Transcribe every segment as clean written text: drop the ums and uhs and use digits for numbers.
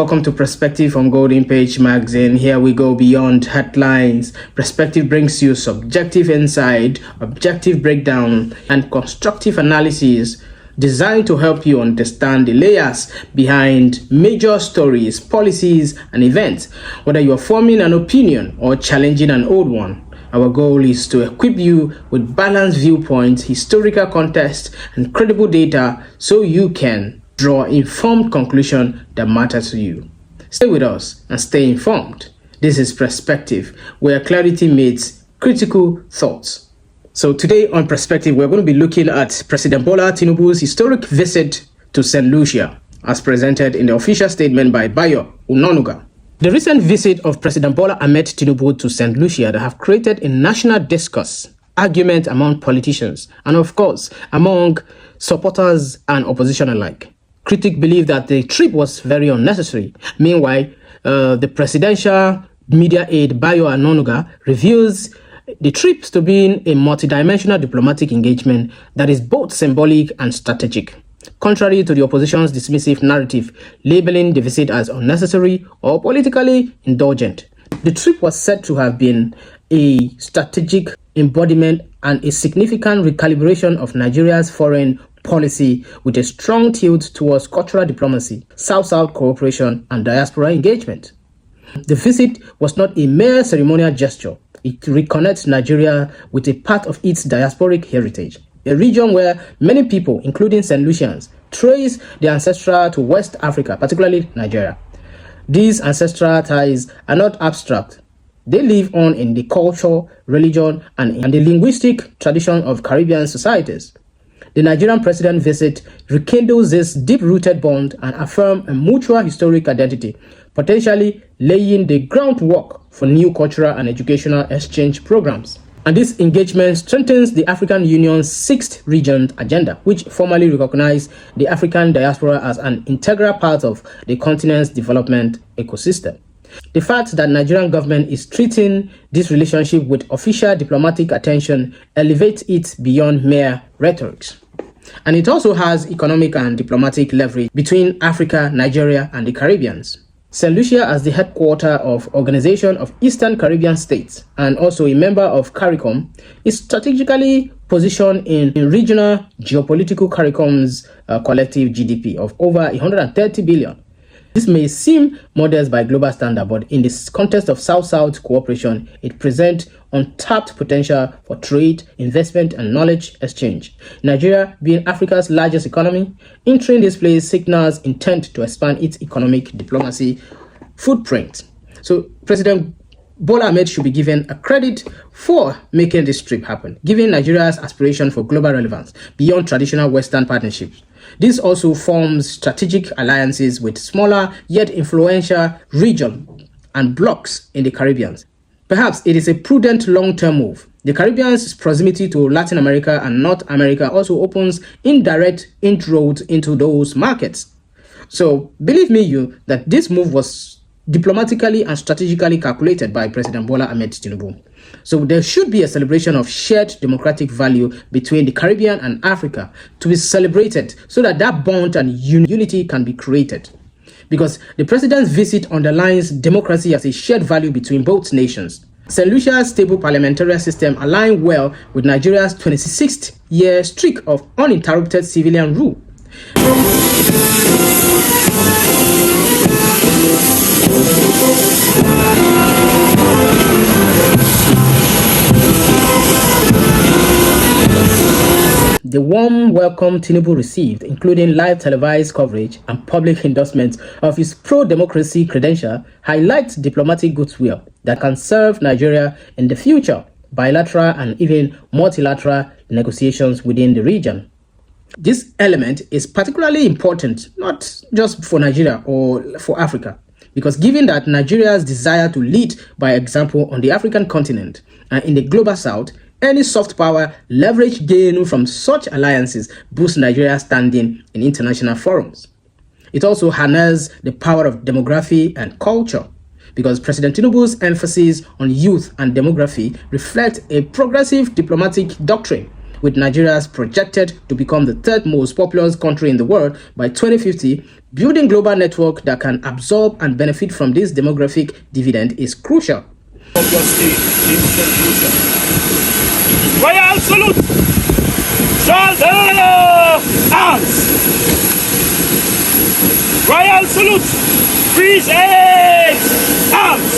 Welcome to Perspective from Golden Page Magazine. Here we go beyond headlines. Perspective brings you subjective insight, objective breakdown, and constructive analysis designed to help you understand the layers behind major stories, policies, and events, whether you are forming an opinion or challenging an old one. Our goal is to equip you with balanced viewpoints, historical context, and credible data so you can draw informed conclusions that matter to you. Stay with us and stay informed. This is Perspective, where clarity meets critical thoughts. So today on Perspective, we're going to be looking at President Bola Tinubu's historic visit to Saint Lucia, as presented in the official statement by Bayo Onanuga. The recent visit of President Bola Ahmed Tinubu to Saint Lucia that have created a national discourse, argument among politicians, and of course, among supporters and opposition alike. Critics believe that the trip was very unnecessary. Meanwhile, the presidential media aide Bayo Onanuga reviews the trip to being a multidimensional diplomatic engagement that is both symbolic and strategic, contrary to the opposition's dismissive narrative, labeling the visit as unnecessary or politically indulgent. The trip was said to have been a strategic embodiment and a significant recalibration of Nigeria's foreign policy with a strong tilt towards cultural diplomacy, South-South cooperation, and diaspora engagement. The visit was not a mere ceremonial gesture. It reconnects Nigeria with a part of its diasporic heritage, a region where many people, including Saint Lucians, trace their ancestry to West Africa, particularly Nigeria. These ancestral ties are not abstract. They live on in the culture, religion, and in the linguistic tradition of Caribbean societies. The Nigerian president visit rekindles this deep-rooted bond and affirms a mutual historic identity, potentially laying the groundwork for new cultural and educational exchange programs. And this engagement strengthens the African Union's 6th region agenda, which formally recognized the African diaspora as an integral part of the continent's development ecosystem. The fact that Nigerian government is treating this relationship with official diplomatic attention elevates it beyond mere rhetoric. And it also has economic and diplomatic leverage between Africa, Nigeria, and the Caribbean. Saint Lucia, as the headquarters of Organization of Eastern Caribbean States and also a member of CARICOM, is strategically positioned in regional geopolitical CARICOM's collective GDP of over 130 billion. This may seem modest by global standard, but in this context of South-South cooperation, it presents untapped potential for trade, investment, and knowledge exchange. Nigeria, being Africa's largest economy, entering this place signals intent to expand its economic diplomacy footprint. So President Bola Ahmed should be given a credit for making this trip happen, given Nigeria's aspiration for global relevance beyond traditional Western partnerships. This also forms strategic alliances with smaller yet influential regions and blocs in the Caribbean. Perhaps it is a prudent long-term move. The Caribbean's proximity to Latin America and North America also opens indirect inroads into those markets. So believe me that this move was diplomatically and strategically calculated by President Bola Ahmed Tinubu. So there should be a celebration of shared democratic value between the Caribbean and Africa to be celebrated so that bond and unity can be created. Because the president's visit underlines democracy as a shared value between both nations. Saint Lucia's stable parliamentary system aligns well with Nigeria's 26th year streak of uninterrupted civilian rule. The warm welcome Tinubu received, including live televised coverage and public endorsements of his pro-democracy credential, highlights diplomatic goodwill that can serve Nigeria in the future, bilateral and even multilateral negotiations within the region. This element is particularly important, not just for Nigeria or for Africa, because given that Nigeria's desire to lead by example on the African continent and in the global south, any soft power leverage gained from such alliances boosts Nigeria's standing in international forums. It also harnesses the power of demography and culture, because President Tinubu's emphasis on youth and demography reflects a progressive diplomatic doctrine with Nigeria's projected to become the third most populous country in the world by 2050, building global network that can absorb and benefit from this demographic dividend is crucial. Of your state in Saint Lucia. Royal salute! Arms! Royal salute! Freeze eggs! Arms!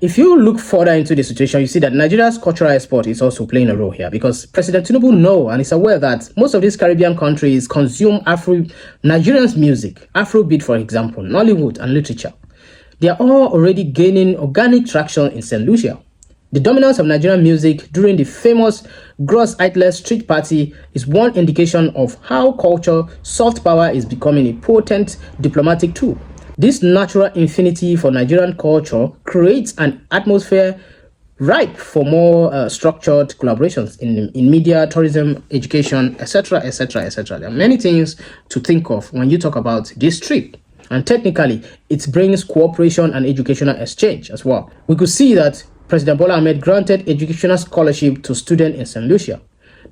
If you look further into the situation, you see that Nigeria's cultural export is also playing a role here, because President Tinubu knows and is aware that most of these Caribbean countries consume Nigerians' music, Afrobeat, for example, Nollywood, and literature. They are all already gaining organic traction in Saint Lucia. The dominance of Nigerian music during the famous Gross Outlet Street Party is one indication of how culture, soft power is becoming a potent diplomatic tool. This natural affinity for Nigerian culture creates an atmosphere ripe for more structured collaborations in media, tourism, education, etc., etc., etc. There are many things to think of when you talk about this trip. And technically, it brings cooperation and educational exchange as well. We could see that President Bola Ahmed granted educational scholarship to students in Saint Lucia.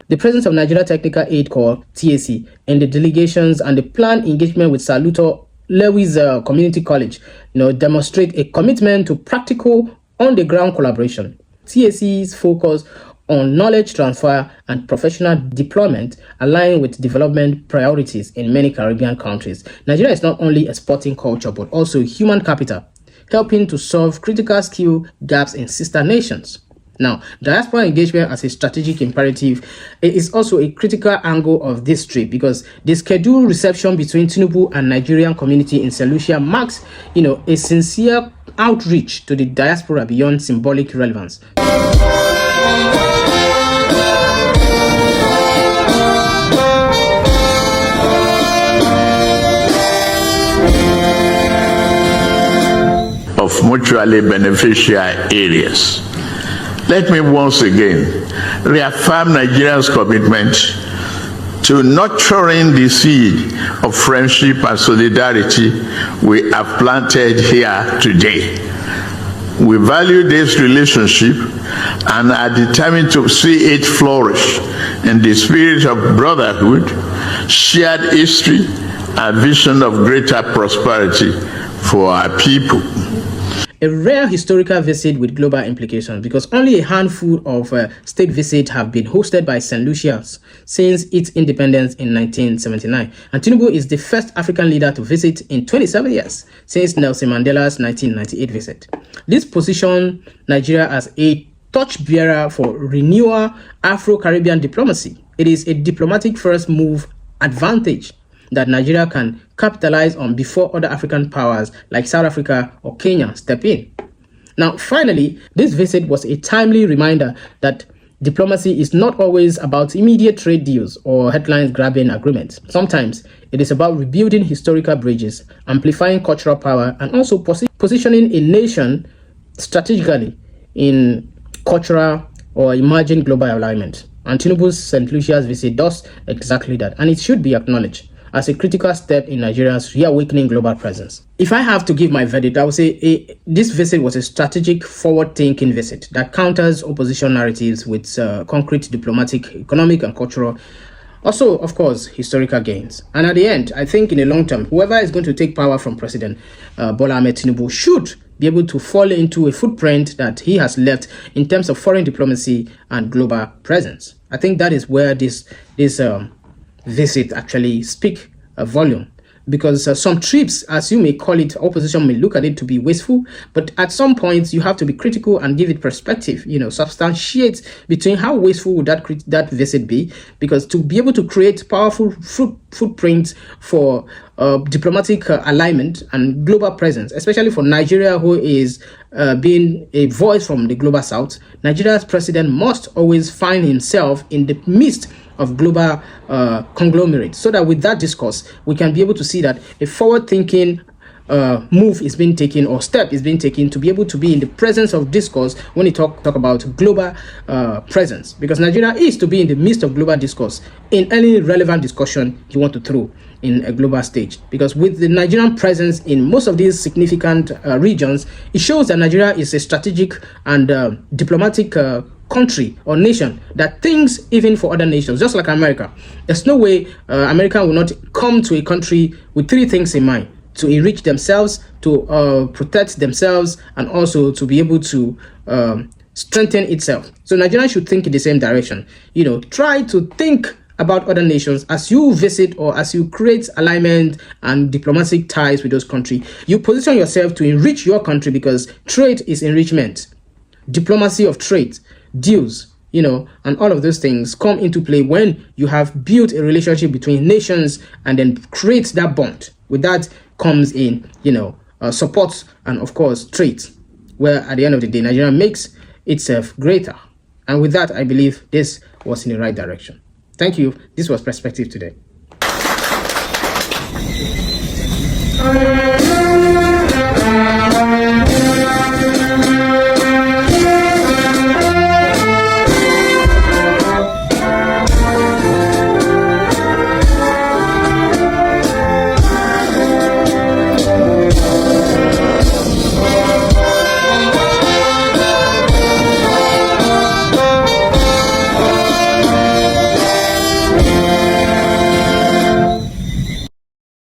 The presence of Nigeria Technical Aid Corps, TAC, and the delegations and the planned engagement with Saluto Lewis Community College, demonstrate a commitment to practical, on-the-ground collaboration. TAC's focus on knowledge transfer and professional deployment align with development priorities in many Caribbean countries. Nigeria is not only exporting culture, but also human capital, helping to solve critical skill gaps in sister nations. Now, diaspora engagement as a strategic imperative is also a critical angle of this trip, because the scheduled reception between Tinubu and Nigerian community in Saint Lucia marks, a sincere outreach to the diaspora beyond symbolic relevance. Of mutually beneficial areas. Let me once again reaffirm Nigeria's commitment to nurturing the seed of friendship and solidarity we have planted here today. We value this relationship and are determined to see it flourish in the spirit of brotherhood, shared history, and vision of greater prosperity for our people. A rare historical visit with global implications, because only a handful of state visits have been hosted by Saint Lucia since its independence in 1979. And Tinubu is the first African leader to visit in 27 years, since Nelson Mandela's 1998 visit. This positions Nigeria as a torchbearer for renewal Afro-Caribbean diplomacy. It is a diplomatic first move advantage that Nigeria can capitalize on before other African powers like South Africa or Kenya step in. Now, finally, this visit was a timely reminder that diplomacy is not always about immediate trade deals or headlines-grabbing agreements. Sometimes it is about rebuilding historical bridges, amplifying cultural power, and also positioning a nation strategically in cultural or emerging global alignment. And Tinubu's St. Lucia's visit does exactly that, and it should be acknowledged as a critical step in Nigeria's reawakening global presence. If I have to give my verdict, I would say this visit was a strategic, forward-thinking visit that counters opposition narratives with concrete diplomatic, economic, and cultural, also, of course, historical gains. And at the end, I think in the long term, whoever is going to take power from President Bola Ahmed Tinubu should be able to fall into a footprint that he has left in terms of foreign diplomacy and global presence. I think that is where this visit actually speak a volume, because some trips, as you may call it, opposition may look at it to be wasteful, but at some point you have to be critical and give it perspective, substantiate between how wasteful would that visit be, because to be able to create powerful footprints for diplomatic alignment and global presence, especially for Nigeria, who is being a voice from the global south, Nigeria's president must always find himself in the midst of global conglomerate, so that with that discourse, we can be able to see that a forward-thinking move is being taken or step is being taken to be able to be in the presence of discourse when you talk about global presence, because Nigeria is to be in the midst of global discourse in any relevant discussion you want to throw in a global stage. Because with the Nigerian presence in most of these significant regions, it shows that Nigeria is a strategic and diplomatic country or nation that thinks even for other nations, just like America. There's no way America will not come to a country with three things in mind: to enrich themselves, to protect themselves, and also to be able to strengthen itself. So Nigeria should think in the same direction. You know, try to think about other nations as you visit or as you create alignment and diplomatic ties with those countries. You position yourself to enrich your country, because trade is enrichment. Diplomacy of trade, deals, you know, and all of those things come into play when you have built a relationship between nations and then create that bond. With that comes in, you know, support and of course trade, where at the end of the day Nigeria makes itself greater. And with that, I believe this was in the right direction. Thank you. This was Perspective Today.